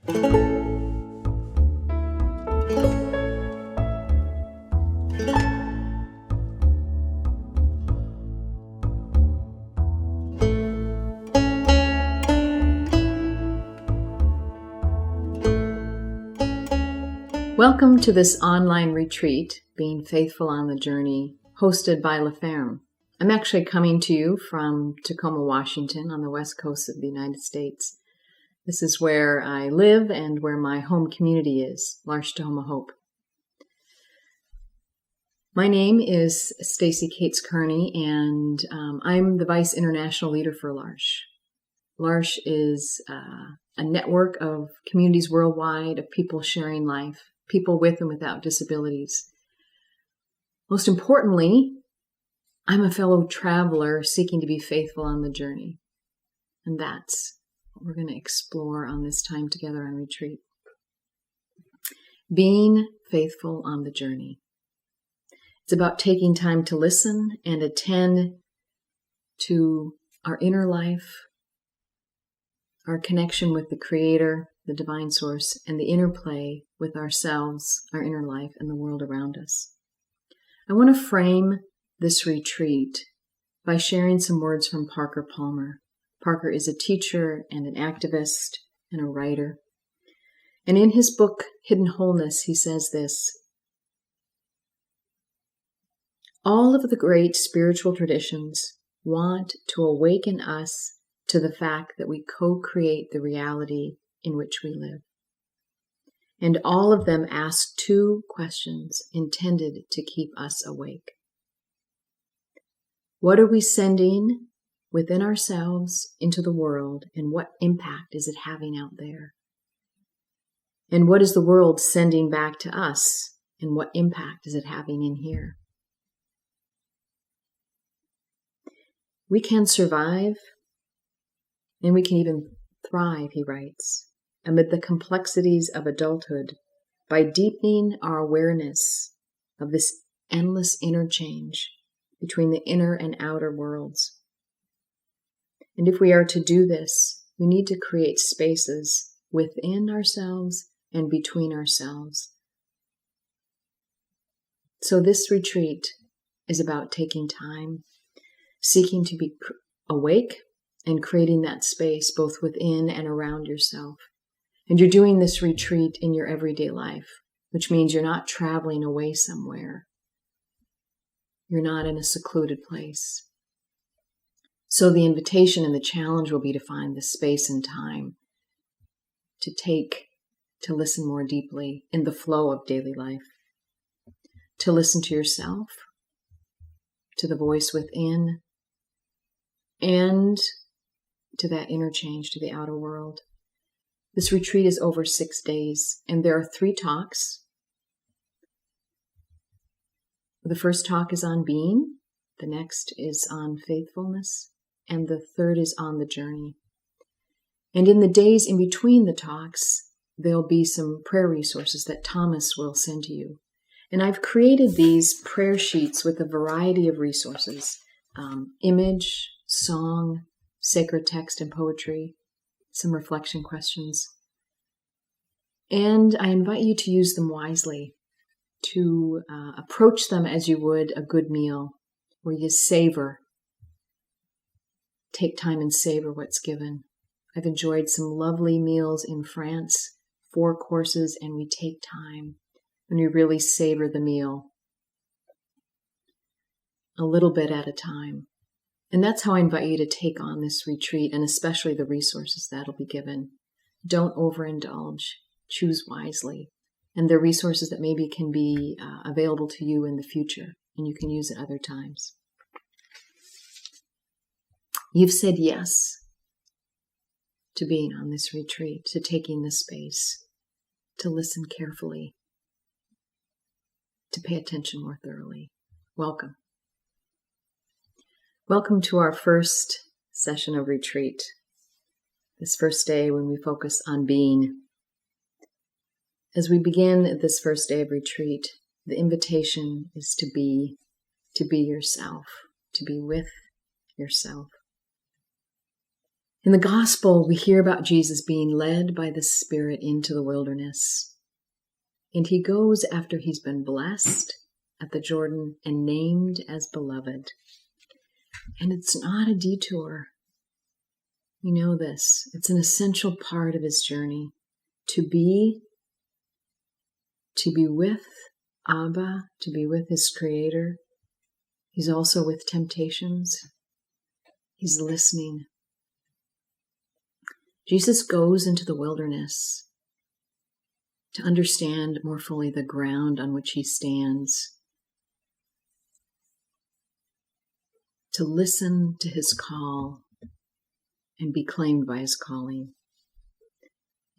Welcome to this online retreat, Being Faithful on the Journey, hosted by Ferme. I'm actually coming to you from Tacoma, Washington, on the west coast of the United States. This is where I live and where my home community is, L'Arche Tacoma Hope. My name is Stacy Cates-Carney, and I'm the Vice International Leader for L'Arche. L'Arche is a network of communities worldwide of people sharing life, people with and without disabilities. Most importantly, I'm a fellow traveler seeking to be faithful on the journey. And that's what we're going to explore on this time together on retreat. Being faithful on the journey. It's about taking time to listen and attend to our inner life, our connection with the Creator, the divine source, and the interplay with ourselves, our inner life, and the world around us. I want to frame this retreat by sharing some words from Parker Palmer. Parker is a teacher and an activist and a writer. And in his book, Hidden Wholeness, he says this: all of the great spiritual traditions want to awaken us to the fact that we co-create the reality in which we live. And all of them ask two questions intended to keep us awake. What are we sending within ourselves into the world, and what impact is it having out there? And what is the world sending back to us, and what impact is it having in here? We can survive, and we can even thrive, he writes, amid the complexities of adulthood by deepening our awareness of this endless interchange between the inner and outer worlds. And if we are to do this, we need to create spaces within ourselves and between ourselves. So this retreat is about taking time, seeking to be awake, and creating that space both within and around yourself. And you're doing this retreat in your everyday life, which means you're not traveling away somewhere. You're not in a secluded place. So the invitation and the challenge will be to find the space and time to listen more deeply in the flow of daily life, to listen to yourself, to the voice within, and to that interchange to the outer world. This retreat is over 6 days, and there are 3 talks. The first talk is on being, the next is on faithfulness, and the third is on the journey. And in the days in between the talks, there'll be some prayer resources that Thomas will send to you. And I've created these prayer sheets with a variety of resources, image, song, sacred text and poetry, some reflection questions. And I invite you to use them wisely, to approach them as you would a good meal, where you savor, take time and savor what's given. I've enjoyed some lovely meals in France, 4 courses, and we take time and we really savor the meal, a little bit at a time. And that's how I invite you to take on this retreat, and especially the resources that'll be given. Don't overindulge. Choose wisely. And they're resources that maybe can be available to you in the future, and you can use at other times. You've said yes to being on this retreat, to taking this space, to listen carefully, to pay attention more thoroughly. Welcome. Welcome to our first session of retreat. This first day when we focus on being. As we begin this first day of retreat, the invitation is to be yourself, to be with yourself. In the gospel, we hear about Jesus being led by the Spirit into the wilderness. And he goes after he's been blessed at the Jordan and named as beloved. And it's not a detour. We know this. It's an essential part of his journey. To be with Abba, to be with his Creator. He's also with temptations. He's listening. Jesus goes into the wilderness to understand more fully the ground on which he stands, to listen to his call and be claimed by his calling.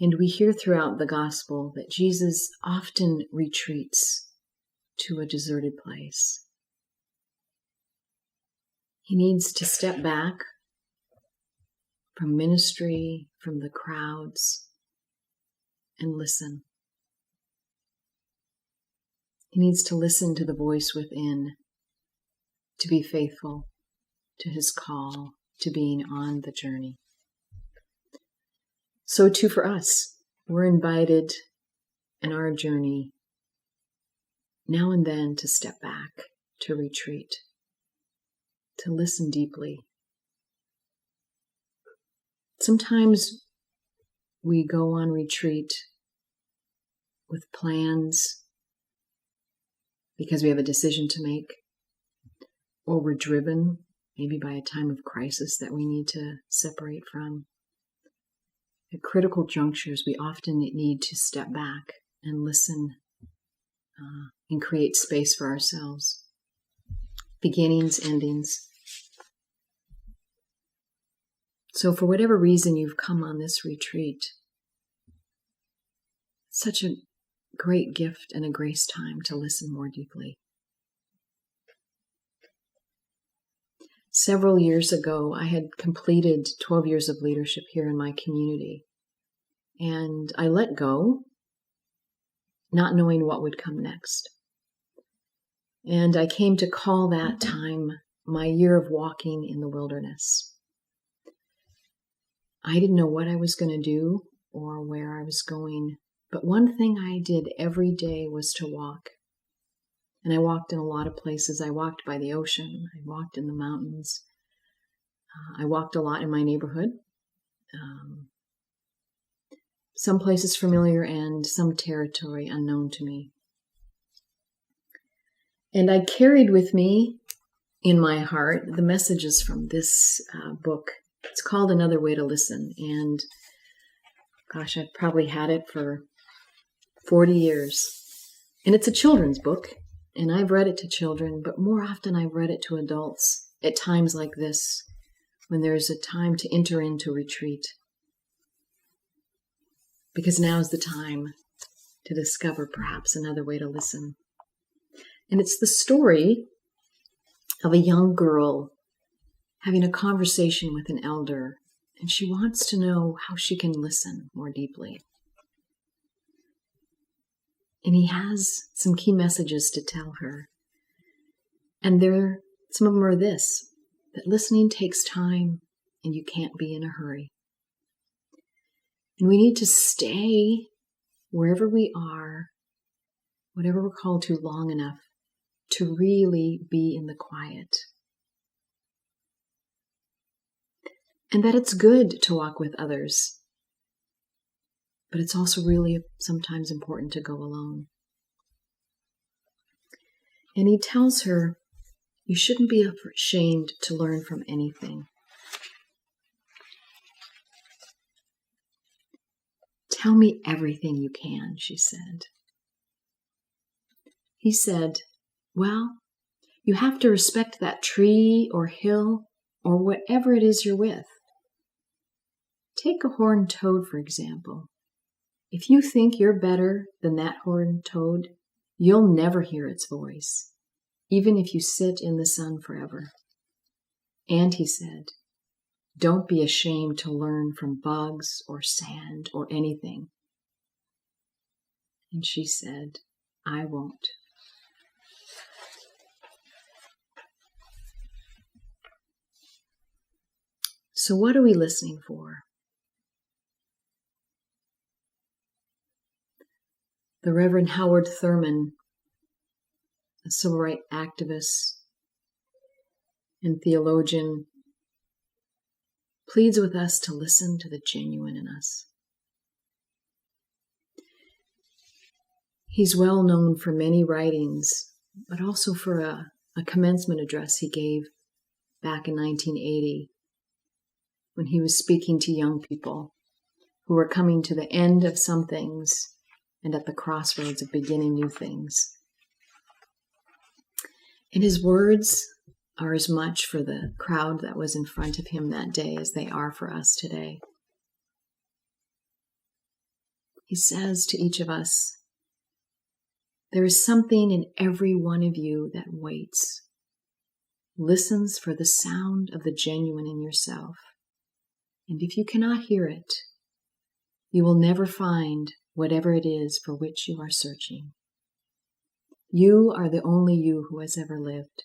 And we hear throughout the gospel that Jesus often retreats to a deserted place. He needs to step back from ministry, from the crowds, and listen. He needs to listen to the voice within, to be faithful to his call, to being on the journey. So too for us, we're invited in our journey now and then to step back, to retreat, to listen deeply. Sometimes we go on retreat with plans because we have a decision to make, or we're driven maybe by a time of crisis that we need to separate from. At critical junctures, we often need to step back and listen and create space for ourselves. Beginnings, endings. So for whatever reason you've come on this retreat, such a great gift and a grace time to listen more deeply. Several years ago, I had completed 12 years of leadership here in my community, and I let go, not knowing what would come next. And I came to call that time my year of walking in the wilderness. I didn't know what I was going to do or where I was going, but one thing I did every day was to walk. And I walked in a lot of places. I walked by the ocean. I walked in the mountains. I walked a lot in my neighborhood. Some places familiar and some territory unknown to me. And I carried with me in my heart the messages from this book. It's called Another Way to Listen. And gosh, I've probably had it for 40 years. And it's a children's book. And I've read it to children, but more often I've read it to adults at times like this, when there's a time to enter into retreat. Because now's the time to discover perhaps another way to listen. And it's the story of a young girl having a conversation with an elder, and she wants to know how she can listen more deeply. And he has some key messages to tell her. And some of them are this, that listening takes time and you can't be in a hurry. And we need to stay wherever we are, whatever we're called to, long enough to really be in the quiet. And that it's good to walk with others. But it's also really sometimes important to go alone. And he tells her, you shouldn't be ashamed to learn from anything. Tell me everything you can, she said. He said, well, you have to respect that tree or hill or whatever it is you're with. Take a horned toad, for example. If you think you're better than that horned toad, you'll never hear its voice, even if you sit in the sun forever. And he said, don't be ashamed to learn from bugs or sand or anything. And she said, I won't. So what are we listening for? The Reverend Howard Thurman, a civil rights activist and theologian, pleads with us to listen to the genuine in us. He's well known for many writings, but also for a commencement address he gave back in 1980 when he was speaking to young people who were coming to the end of some things and at the crossroads of beginning new things. And his words are as much for the crowd that was in front of him that day as they are for us today. He says to each of us, there is something in every one of you that waits, listens for the sound of the genuine in yourself. And if you cannot hear it, you will never find whatever it is for which you are searching. You are the only you who has ever lived.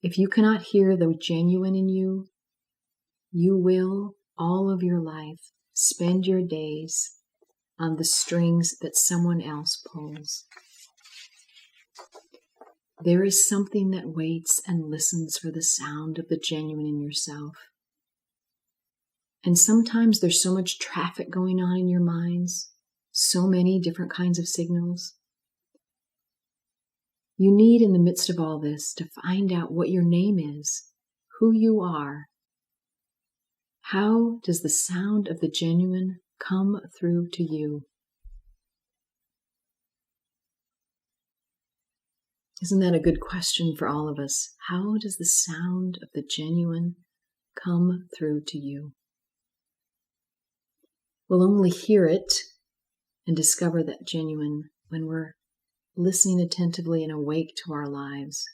If you cannot hear the genuine in you, you will, all of your life, spend your days on the strings that someone else pulls. There is something that waits and listens for the sound of the genuine in yourself. And sometimes there's so much traffic going on in your minds, so many different kinds of signals. You need, in the midst of all this, to find out what your name is, who you are. How does the sound of the genuine come through to you? Isn't that a good question for all of us? How does the sound of the genuine come through to you? We'll only hear it and discover that genuine when we're listening attentively and awake to our lives,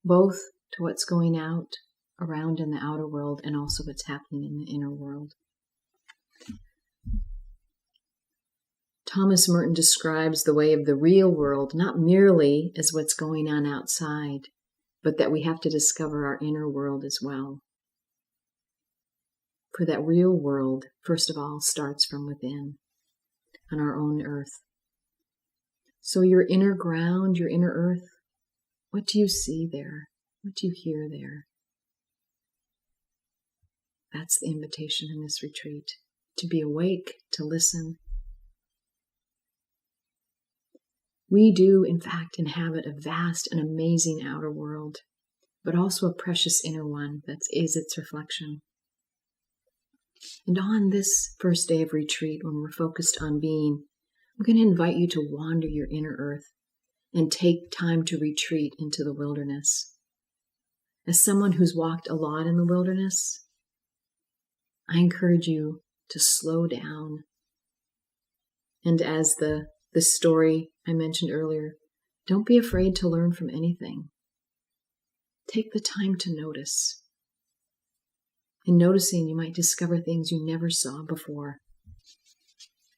both to what's going out around in the outer world and also what's happening in the inner world. Thomas Merton describes the way of the real world not merely as what's going on outside, but that we have to discover our inner world as well. For that real world, first of all, starts from within, on our own earth. So your inner ground, your inner earth, what do you see there? What do you hear there? That's the invitation in this retreat, to be awake, to listen. We do, in fact, inhabit a vast and amazing outer world, but also a precious inner one that is its reflection. And on this first day of retreat, when we're focused on being, I'm going to invite you to wander your inner earth and take time to retreat into the wilderness. As someone who's walked a lot in the wilderness, I encourage you to slow down. And as the story I mentioned earlier, don't be afraid to learn from anything. Take the time to notice. In noticing, you might discover things you never saw before.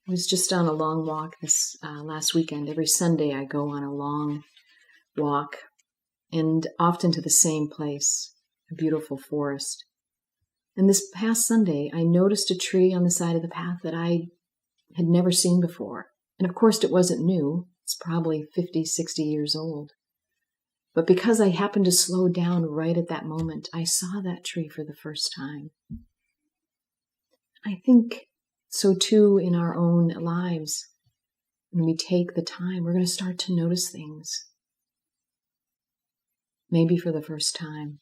I was just on a long walk this last weekend. Every Sunday I go on a long walk, and often to the same place, a beautiful forest. And this past Sunday, I noticed a tree on the side of the path that I had never seen before. And of course, it wasn't new. It's probably 50, 60 years old. But because I happened to slow down right at that moment, I saw that tree for the first time. I think so too in our own lives. When we take the time, we're going to start to notice things. Maybe for the first time.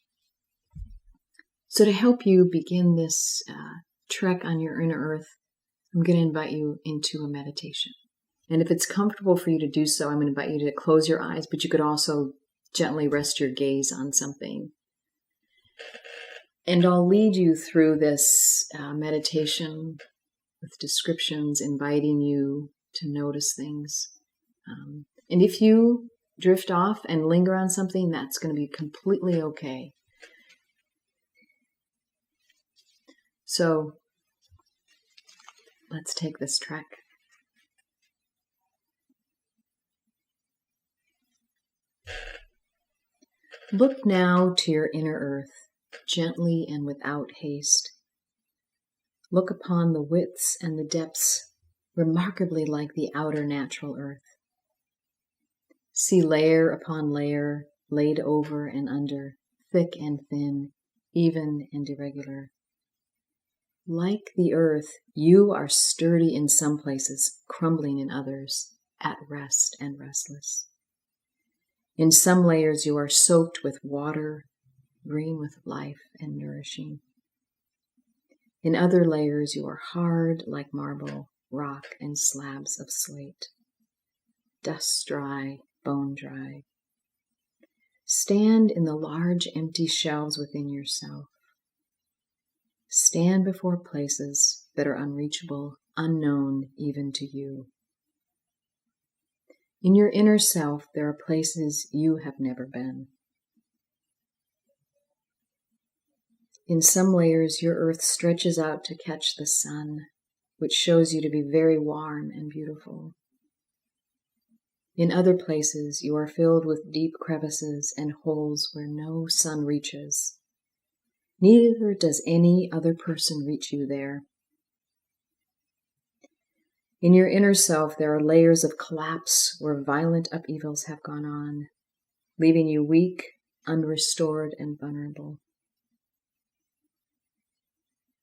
So to help you begin this trek on your inner earth, I'm going to invite you into a meditation. And if it's comfortable for you to do so, I'm going to invite you to close your eyes, but you could also gently rest your gaze on something. And I'll lead you through this meditation with descriptions, inviting you to notice things. And if you drift off and linger on something, that's going to be completely okay. So let's take this trek. Look now to your inner earth. gently and without haste. Look upon the widths and the depths, remarkably like the outer natural earth. See layer upon layer laid over and under, thick and thin, even and irregular. Like the earth, you are sturdy in some places, crumbling in others, at rest and restless. In some layers you are soaked with water, green with life and nourishing. In other layers you are hard like marble, rock and slabs of slate. Dust dry, bone dry. Stand in the large empty shelves within yourself. Stand before places that are unreachable, unknown even to you. In your inner self, there are places you have never been. In some layers, your earth stretches out to catch the sun, which shows you to be very warm and beautiful. In other places, you are filled with deep crevices and holes where no sun reaches. Neither does any other person reach you there. In your inner self, there are layers of collapse where violent upheavals have gone on, leaving you weak, unrestored, and vulnerable.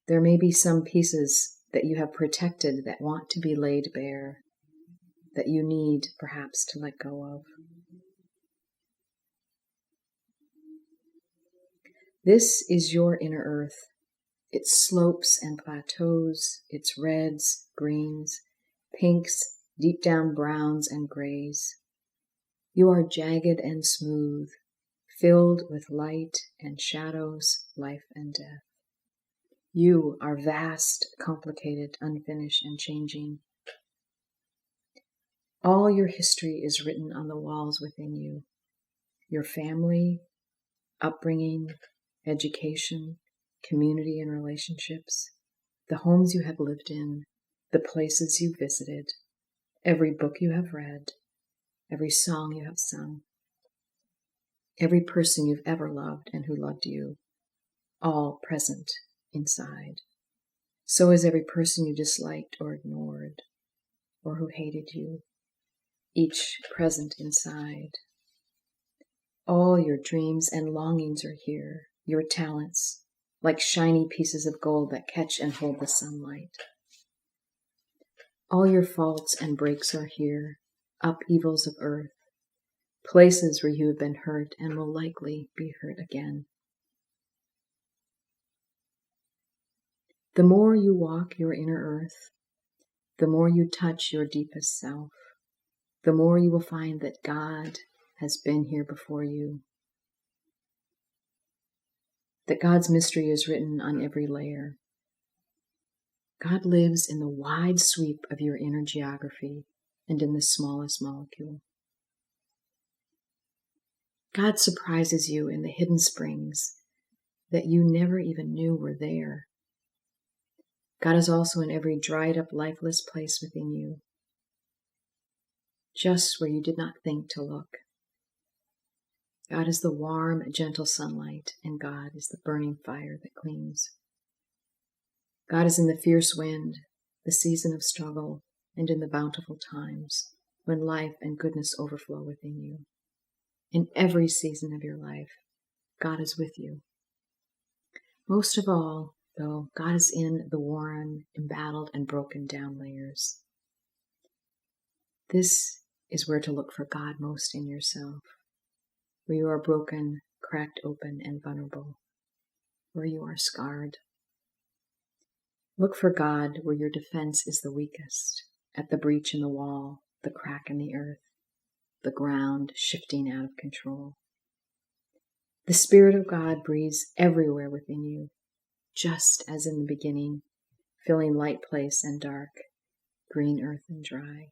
There may be some pieces that you have protected that want to be laid bare, that you need perhaps to let go of. This is your inner earth, its slopes and plateaus, its reds, greens, pinks, deep down browns and grays. You are jagged and smooth, filled with light and shadows, life and death. You are vast, complicated, unfinished, and changing. All your history is written on the walls within you. Your family, upbringing, education, community and relationships, the homes you have lived in, the places you visited, every book you have read, every song you have sung, every person you've ever loved and who loved you, all present inside. So is every person you disliked or ignored, or who hated you, each present inside. All your dreams and longings are here, your talents, like shiny pieces of gold that catch and hold the sunlight. All your faults and breaks are here, upheavals of earth, places where you have been hurt and will likely be hurt again. The more you walk your inner earth, the more you touch your deepest self, the more you will find that God has been here before you, that God's mystery is written on every layer. God lives in the wide sweep of your inner geography and in the smallest molecule. God surprises you in the hidden springs that you never even knew were there. God is also in every dried up, lifeless place within you, just where you did not think to look. God is the warm, gentle sunlight, and God is the burning fire that cleans. God is in the fierce wind, the season of struggle, and in the bountiful times when life and goodness overflow within you. In every season of your life, God is with you. Most of all, though, God is in the worn, embattled, and broken down layers. This is where to look for God most in yourself, where you are broken, cracked open, and vulnerable, where you are scarred. Look for God where your defense is the weakest, at the breach in the wall, the crack in the earth, the ground shifting out of control. The Spirit of God breathes everywhere within you, just as in the beginning, filling light place and dark, green earth and dry.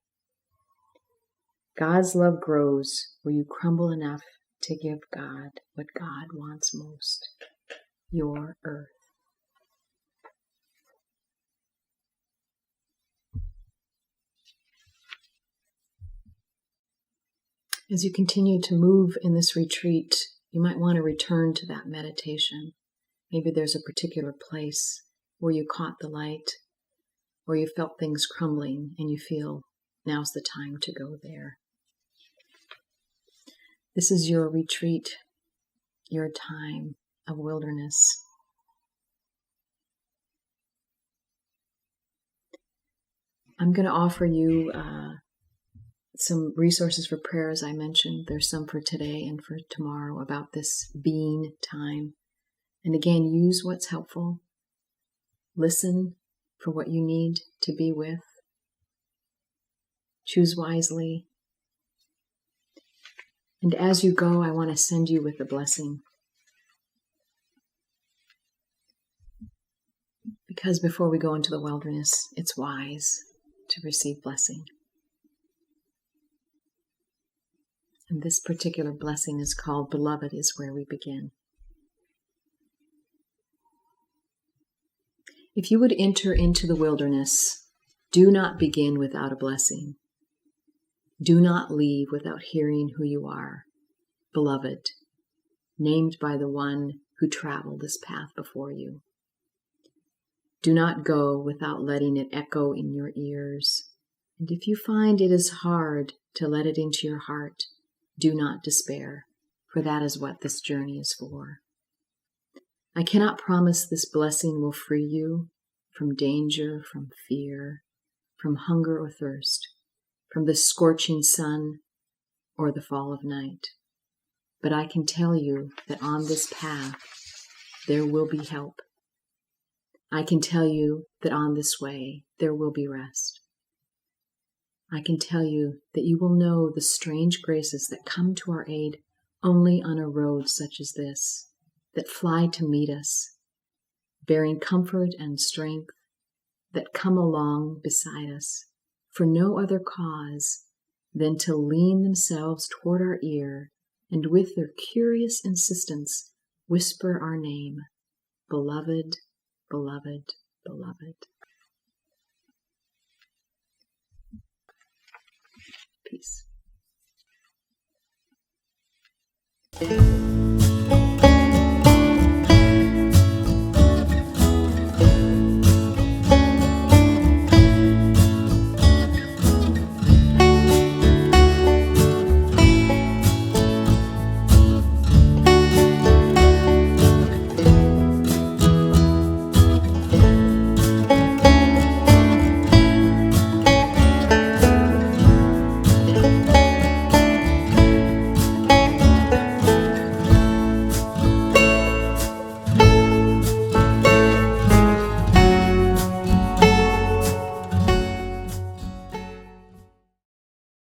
God's love grows where you crumble enough to give God what God wants most, your earth. As you continue to move in this retreat, you might want to return to that meditation. Maybe there's a particular place where you caught the light, or you felt things crumbling and you feel now's the time to go there. This is your retreat, your time of wilderness. I'm going to offer you some resources for prayer, as I mentioned. There's some for today and for tomorrow about this being time. And again, use what's helpful. Listen for what you need to be with. Choose wisely. And as you go, I want to send you with a blessing. Because before we go into the wilderness, it's wise to receive blessing. And this particular blessing is called Beloved is Where We Begin. If you would enter into the wilderness, do not begin without a blessing. Do not leave without hearing who you are, beloved, named by the one who traveled this path before you. Do not go without letting it echo in your ears. And if you find it is hard to let it into your heart, do not despair, for that is what this journey is for. I cannot promise this blessing will free you from danger, from fear, from hunger or thirst, from the scorching sun or the fall of night. But I can tell you that on this path, there will be help. I can tell you that on this way, there will be rest. I can tell you that you will know the strange graces that come to our aid only on a road such as this, that fly to meet us, bearing comfort and strength, that come along beside us for no other cause than to lean themselves toward our ear and with their curious insistence whisper our name, beloved, beloved, beloved.